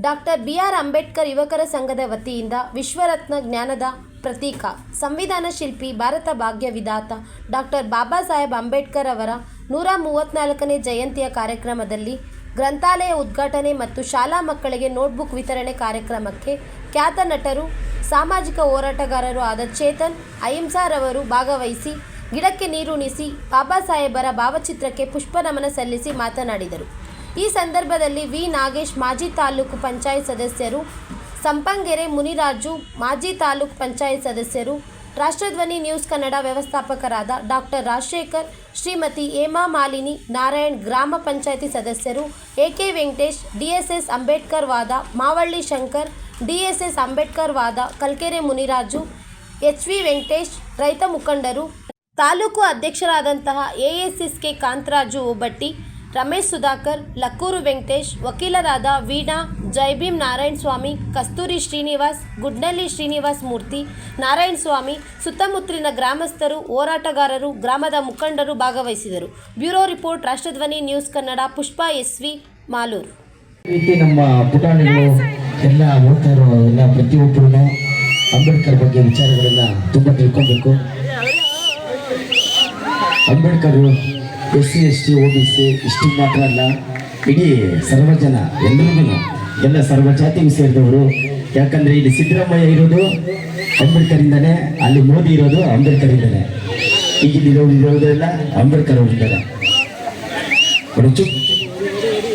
Doctor B R. Ambedkar ಯುವಕರ ಸಂಘದ ವತಿಯಿಂದ ವಿಶ್ವರತ್ನ ಜ್ಞಾನದ ಪ್ರತೀಕ, ಸಂವಿಧಾನ ಶಿಲ್ಪಿ, ಭಾರತ ಭಾಗ್ಯ ವಿಧಾತ ಡಾಕ್ಟರ್ ಬಾಬಾ ಸಾಹೇಬ್ ಅಂಬೇಡ್ಕರ್ ಅವರ 134ನೇ ಜಯಂತಿಯ ಕಾರ್ಯಕ್ರಮದಲ್ಲಿ ಗ್ರಂಥಾಲಯ ಉದ್ಘಾಟನೆ ಮತ್ತು ಶಾಲಾ ಮಕ್ಕಳಿಗೆ ನೋಟ್ಬುಕ್ ವಿತರಣೆ ಕಾರ್ಯಕ್ರಮಕ್ಕೆ ಖ್ಯಾತ ನಟರು, ಸಾಮಾಜಿಕ ಹೋರಾಟಗಾರರು ಆದ ಚೇತನ್ ಅಹಿಂಸಾರವರು ಭಾಗವಹಿಸಿ ಗಿಡಕ್ಕೆ ನೀರುಣಿಸಿ ಬಾಬಾ ಸಾಹೇಬರ ಭಾವಚಿತ್ರಕ್ಕೆ ಪುಷ್ಪನಮನ ಸಲ್ಲಿಸಿ ಮಾತನಾಡಿದರು. ಈ ಸಂದರ್ಭದಲ್ಲಿ ವಿ. ನಾಗೇಶ್, ಮಾಜಿ ತಾಲೂಕು ಪಂಚಾಯತ್ ಸದಸ್ಯರು, ಸಂಪಂಗೆರೆ ಮುನಿರಾಜು, ಮಾಜಿ ತಾಲೂಕು ಪಂಚಾಯತ್ ಸದಸ್ಯರು, ರಾಷ್ಟ್ರಧ್ವನಿ ನ್ಯೂಸ್ ಕನ್ನಡ ವ್ಯವಸ್ಥಾಪಕರಾದ ಡಾಕ್ಟರ್ ರಾಜಶೇಖರ್, ಶ್ರೀಮತಿ ಹೇಮಾ ಮಾಲಿನಿ, ನಾರಾಯಣ್, ಗ್ರಾಮ ಪಂಚಾಯಿತಿ ಸದಸ್ಯರು ಎ.ಕೆ. ವೆಂಕಟೇಶ್, ಡಿಎಸ್ಎಸ್ ಅಂಬೇಡ್ಕರ್ ವಾದ, ಮಾವಳ್ಳಿ ಶಂಕರ್, ಡಿಎಸ್ಎಸ್ ಅಂಬೇಡ್ಕರ್ ವಾದ, ಕಲ್ಕೆರೆ ಮುನಿರಾಜು, ಎಚ್.ವಿ. ವೆಂಕಟೇಶ್, ರೈತ ಮುಖಂಡರು, ತಾಲೂಕು ಅಧ್ಯಕ್ಷರಾದಂತಹ ಎಎಸ್ಎಸ್ಕೆ ಕಾಂತರಾಜು ಓಬಟ್ಟಿ, ರಮೇಶ್ ಸುಧಾಕರ್, ಲಕ್ಕೂರು ವೆಂಕಟೇಶ್, ವಕೀಲರಾದ ವೀಣಾ, ಜೈಭೀಮ್ ನಾರಾಯಣ ಸ್ವಾಮಿ, ಕಸ್ತೂರಿ ಶ್ರೀನಿವಾಸ್, ಗುಡ್ನಳ್ಳಿ ಶ್ರೀನಿವಾಸ್ ಮೂರ್ತಿ, ನಾರಾಯಣ ಸ್ವಾಮಿ, ಸುತ್ತಮುತ್ತಲಿನ ಗ್ರಾಮಸ್ಥರು, ಹೋರಾಟಗಾರರು, ಗ್ರಾಮದ ಮುಖಂಡರು ಭಾಗವಹಿಸಿದರು. Bureau report, ರಾಷ್ಟ್ರಧ್ವನಿ news Kannada. ಪುಷ್ಪ ಎಸ್.ವಿ. ಮಾಲೂರು. ನಮ್ಮ ಪುಟಾಣಿಗಳು ಎಲ್ಲ ಓದ್ತಾ ಇರೋ ಎಲ್ಲ ಪ್ರತಿಯೊಬ್ಬರು ಅಂಬೇಡ್ಕರ್ ಬಗ್ಗೆ ವಿಚಾರಗಳನ್ನ ತುಂಬ ತಿಳ್ಕೊಬೇಕು. ಅಂಬೇಡ್ಕರ್ SC ST OBC ಇಷ್ಟು ಮಾತ್ರ ಅಲ್ಲ, ಇಡೀ ಸರ್ವಜನ ಎಲ್ಲರಿಗೂ ಎಲ್ಲ ಸರ್ವಜಾತಿಗೂ ಸೇರಿದವರು. ಯಾಕಂದ್ರೆ ಇಲ್ಲಿ ಸಿದ್ದರಾಮಯ್ಯ ಇರೋದು ಅಂಬೇಡ್ಕರ್ ಇಂದಾನೆ, ಅಲ್ಲಿ ಮೋದಿ ಇರೋದು ಅಂಬೇಡ್ಕರ್ ಇಂದಾನೆ, ಈಗ ಇರೋದೆಲ್ಲ ಅಂಬೇಡ್ಕರ್ ಅವರಿದ್ದಾರೆ.